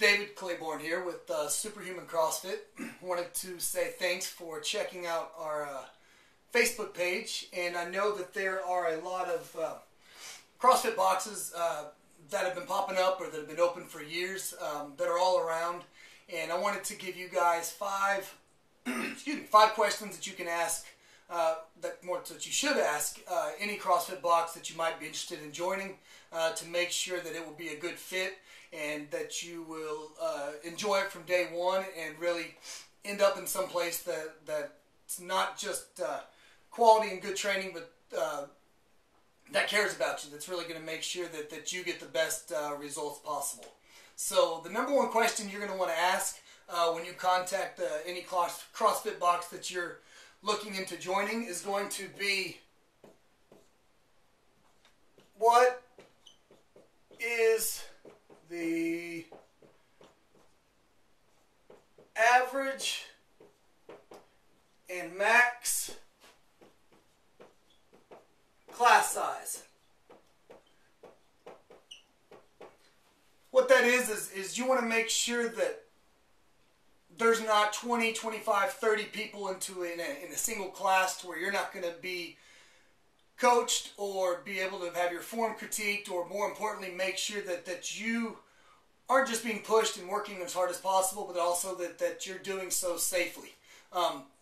David Claiborne here with SuperHuman CrossFit. Wanted to say thanks for checking out our Facebook page, and I know that there are a lot of CrossFit boxes that have been popping up or that have been open for years that are all around, and I wanted to give you guys five questions that you can ask, that you should ask any CrossFit box that you might be interested in joining to make sure that it will be a good fit and that you will enjoy it from day one and really end up in some place that's not just quality and good training, but that cares about you, that's really going to make sure that you get the best results possible. So the number one question you're going to want to ask when you contact any CrossFit box that you're looking into joining is going to be, what is the average and max class size? What that is you want to make sure that there's not 20, 25, 30 people in a single class to where you're not going to be coached or be able to have your form critiqued, or more importantly, make sure that you aren't just being pushed and working as hard as possible, but also that you're doing so safely.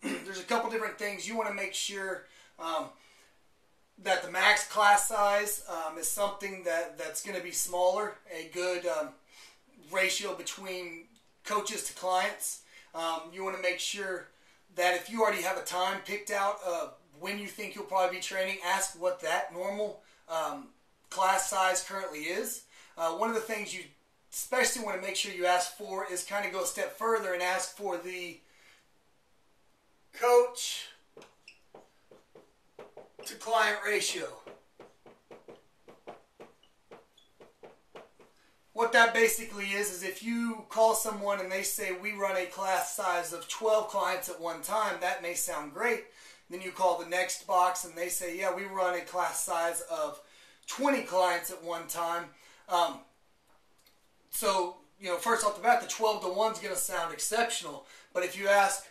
There's a couple different things. You want to make sure that the max class size is something that's going to be smaller, a good ratio between coaches to clients. You want to make sure that if you already have a time picked out of when you think you'll probably be training, ask what that normal class size currently is. One of the things you especially want to make sure you ask for is kind of go a step further and ask for the coach to client ratio. What that basically is if you call someone and they say, we run a class size of 12 clients at one time, that may sound great. Then you call the next box and they say, yeah, we run a class size of 20 clients at one time. So, first off the bat, the 12 to 1 is going to sound exceptional. But if you ask,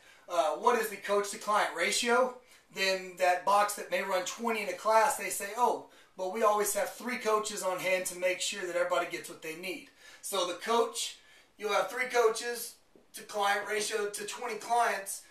what is the coach to client ratio? Then that box that may run 20 in a class, they say, oh, well, we always have 3 coaches on hand to make sure that everybody gets what they need. So the coach, you'll have 3 coaches to client ratio to 20 clients,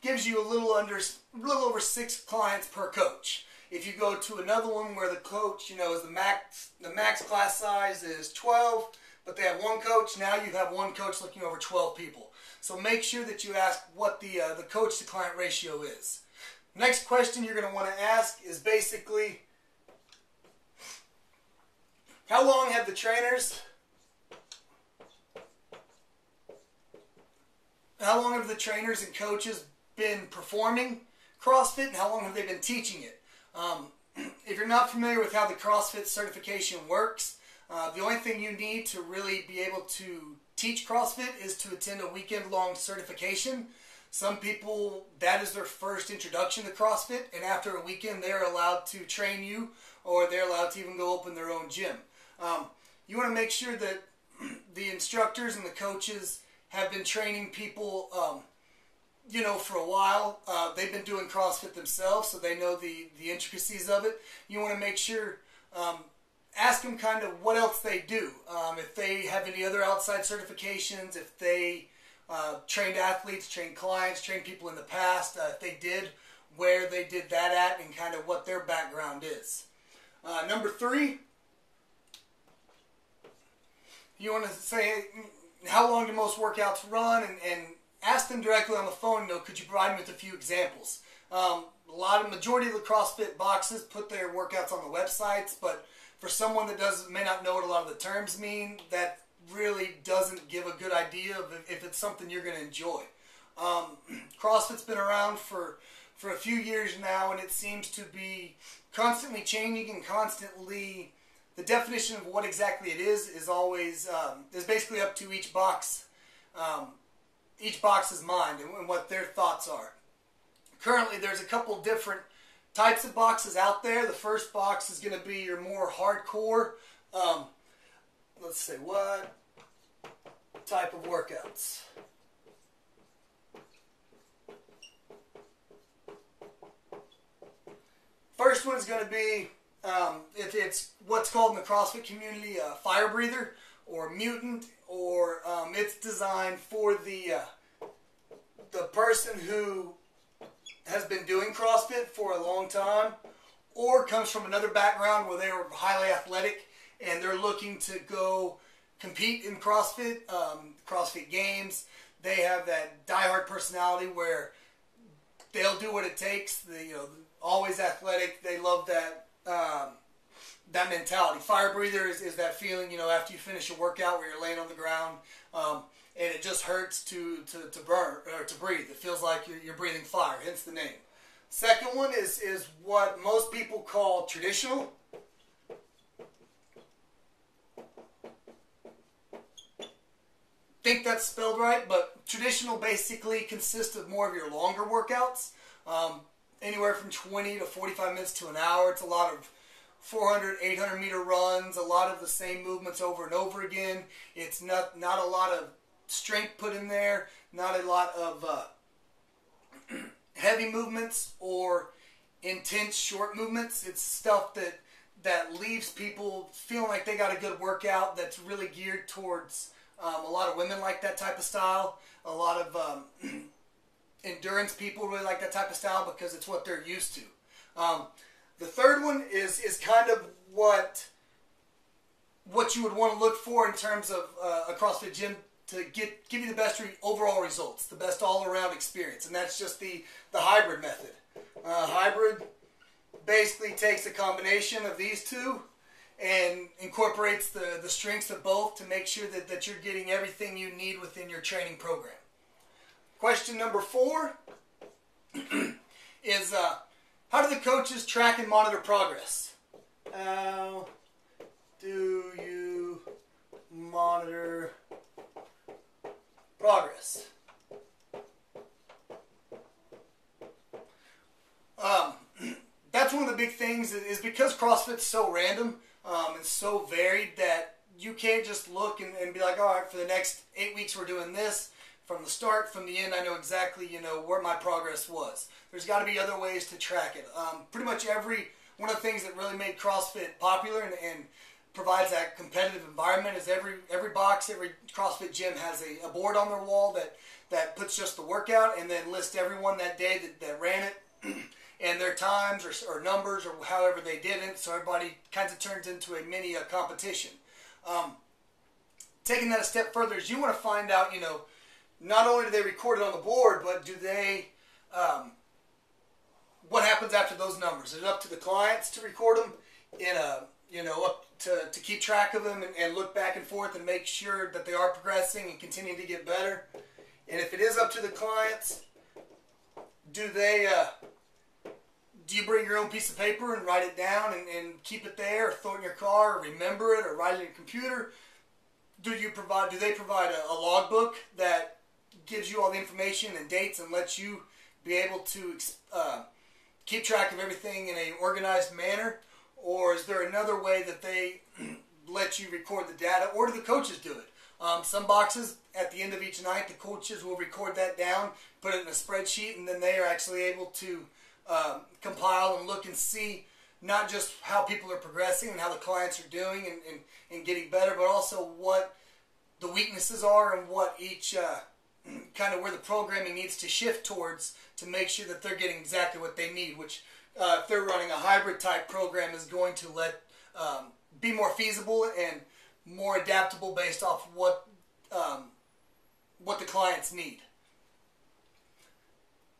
gives you a little over 6 clients per coach. If you go to another one where the coach, is the max class size is 12, but they have 1 coach, now you have 1 coach looking over 12 people. So make sure that you ask what the coach to client ratio is. Next question you're going to want to ask is basically, how long have the trainers and coaches been performing CrossFit, and how long have they been teaching it? If you're not familiar with how the CrossFit certification works, the only thing you need to really be able to teach CrossFit is to attend a weekend-long certification. Some people, that is their first introduction to CrossFit, and after a weekend they're allowed to train you, or they're allowed to even go open their own gym. You want to make sure that the instructors and the coaches have been training people for a while. They've been doing CrossFit themselves, so they know the intricacies of it. You want to make sure, ask them kind of what else they do. If they have any other outside certifications, if they trained athletes, trained clients, trained people in the past, if they did, where they did that at, and kind of what their background is. Number 3, you want to say, how long do most workouts run, and ask them directly on the phone, could you provide me with a few examples? Majority of the CrossFit boxes put their workouts on the websites, but for someone that may not know what a lot of the terms mean, that really doesn't give a good idea of if it's something you're going to enjoy. CrossFit's been around for a few years now, and it seems to be constantly changing and constantly, the definition of what exactly it is always is basically up to each box's mind and what their thoughts are. Currently, there's a couple different types of boxes out there. The first box is going to be your more hardcore. Let's say what? type of workouts. First one is going to be, it's what's called in the CrossFit community a fire breather or mutant, or it's designed for the person who has been doing CrossFit for a long time, or comes from another background where they were highly athletic and they're looking to go compete in CrossFit, CrossFit Games. They have that diehard personality where they'll do what it takes. They, always athletic. They love that that mentality. Fire breather is that feeling, after you finish a workout where you're laying on the ground and it just hurts to burn or to breathe. It feels like you're breathing fire, hence the name. Second one is what most people call traditional. Think that's spelled right, but traditional basically consists of more of your longer workouts, anywhere from 20 to 45 minutes to an hour. It's a lot of 400, 800 meter runs, a lot of the same movements over and over again. It's not a lot of strength put in there, not a lot of heavy movements or intense short movements. It's stuff that leaves people feeling like they got a good workout that's really geared towards a lot of women like that type of style. A lot of endurance people really like that type of style because it's what they're used to. The third one is kind of what you would want to look for in terms of a CrossFit gym to give you the best overall results, the best all-around experience, and that's just the hybrid method. Hybrid basically takes a combination of these two and incorporates the strengths of both to make sure that you're getting everything you need within your training program. Question number 4 is how do the coaches track and monitor progress? How do you monitor progress? That's one of the big things is because CrossFit's so random and so varied that you can't just look and be like, all right, for the next 8 weeks we're doing this. From the start, from the end, I know exactly, where my progress was. There's got to be other ways to track it. Pretty much one of the things that really made CrossFit popular and provides that competitive environment is every box, every CrossFit gym has a board on their wall that puts just the workout and then lists everyone that day that ran it and their times or numbers or however they did it. So everybody kind of turns into a mini competition. Taking that a step further is you want to find out, not only do they record it on the board, but do they, what happens after those numbers? Is it up to the clients to record them up to keep track of them and look back and forth and make sure that they are progressing and continuing to get better? And if it is up to the clients, do you bring your own piece of paper and write it down and keep it there, or throw it in your car, or remember it, or write it in your computer? Do they provide a logbook that gives you all the information and dates and lets you be able to keep track of everything in an organized manner? Or is there another way that they let you record the data, or do the coaches do it? Some boxes, at the end of each night, the coaches will record that down, put it in a spreadsheet, and then they are actually able to compile and look and see not just how people are progressing and how the clients are doing and getting better, but also what the weaknesses are and what each kind of where the programming needs to shift towards to make sure that they're getting exactly what they need, which if they're running a hybrid type program is going to be more feasible and more adaptable based off what the clients need.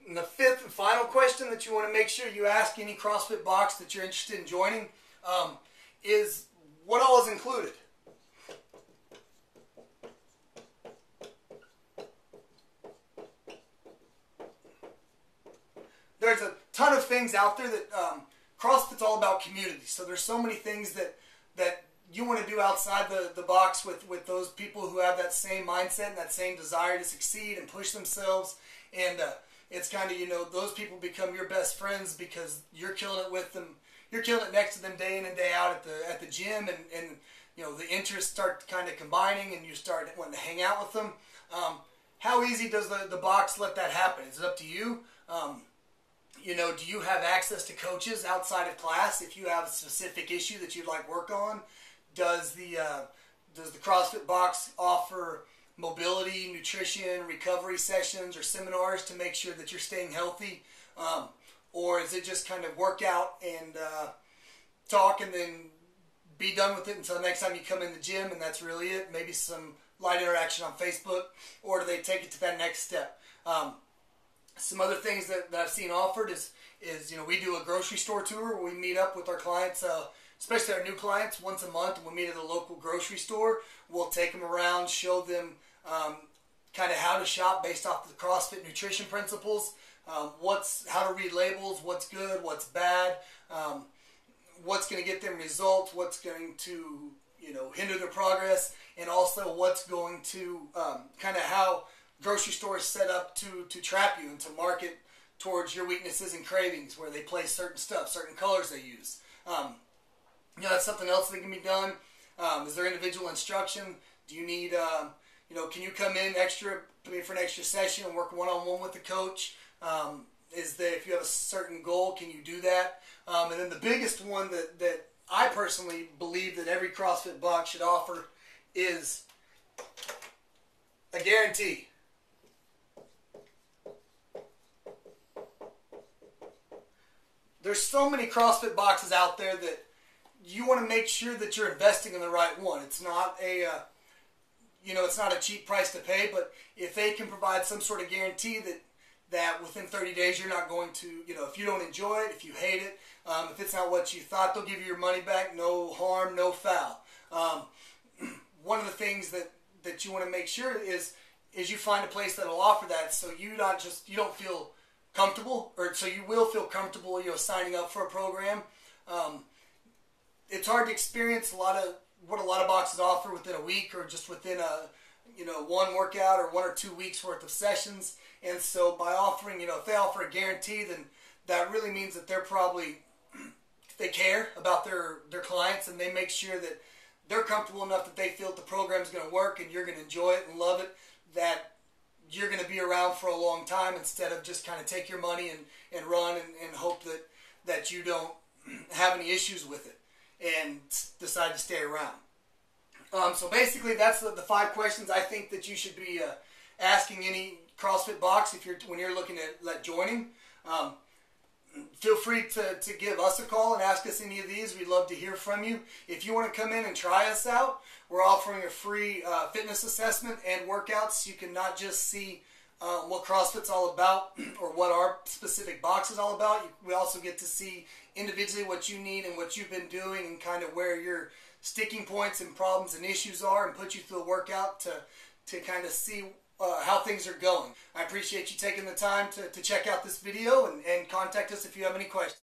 And the fifth and final question that you want to make sure you ask any CrossFit box that you're interested in joining is what all is included. There's a ton of things out there that CrossFit's all about community. So there's so many things that you want to do outside the box with those people who have that same mindset and that same desire to succeed and push themselves. And it's kind of, those people become your best friends because you're killing it with them. You're killing it next to them day in and day out at the gym, and the interests start kind of combining and you start wanting to hang out with them. How easy does the box let that happen? Is it up to you? Do you have access to coaches outside of class if you have a specific issue that you'd like work on? Does the CrossFit box offer mobility, nutrition, recovery sessions or seminars to make sure that you're staying healthy? Or is it just kind of work out and talk and then be done with it until the next time you come in the gym and that's really it? Maybe some light interaction on Facebook, or do they take it to that next step? Some other things that I've seen offered is we do a grocery store tour where we meet up with our clients, especially our new clients, once a month. We'll meet at a local grocery store. We'll take them around, show them kind of how to shop based off the CrossFit nutrition principles, how to read labels, what's good, what's bad, what's going to get them results, what's going to hinder their progress, and also what's going to kind of how grocery stores set up to trap you and to market towards your weaknesses and cravings, where they place certain stuff, certain colors they use. That's something else that can be done. Is there individual instruction? Do you need, can you come in for an extra session and work one-on-one with the coach? If you have a certain goal, can you do that? And then the biggest one that I personally believe that every CrossFit box should offer is a guarantee. There's so many CrossFit boxes out there that you want to make sure that you're investing in the right one. It's not it's not a cheap price to pay, but if they can provide some sort of guarantee that within 30 days you're not going to, if you don't enjoy it, if you hate it, if it's not what you thought, they'll give you your money back, no harm, no foul. One of the things that you want to make sure is you find a place that will offer that, so you don't feel comfortable, or so you will feel comfortable, signing up for a program. It's hard to experience what a lot of boxes offer within a week, or just within one workout or 1 or 2 weeks worth of sessions. And so by offering, if they offer a guarantee, then that really means that they care about their clients, and they make sure that they're comfortable enough that they feel that the program's going to work and you're going to enjoy it and love it, that you're going to be around for a long time, instead of just kind of take your money and run and hope that you don't have any issues with it and decide to stay around. So basically that's the 5 questions I think that you should be asking any CrossFit box when you're looking at joining. Feel free to give us a call and ask us any of these. We'd love to hear from you. If you want to come in and try us out, we're offering a free fitness assessment and workouts. You can not just see what CrossFit's all about or what our specific box is all about. We also get to see individually what you need and what you've been doing, and kind of where your sticking points and problems and issues are, and put you through a workout to kind of see how things are going. I appreciate you taking the time to check out this video, and contact us if you have any questions.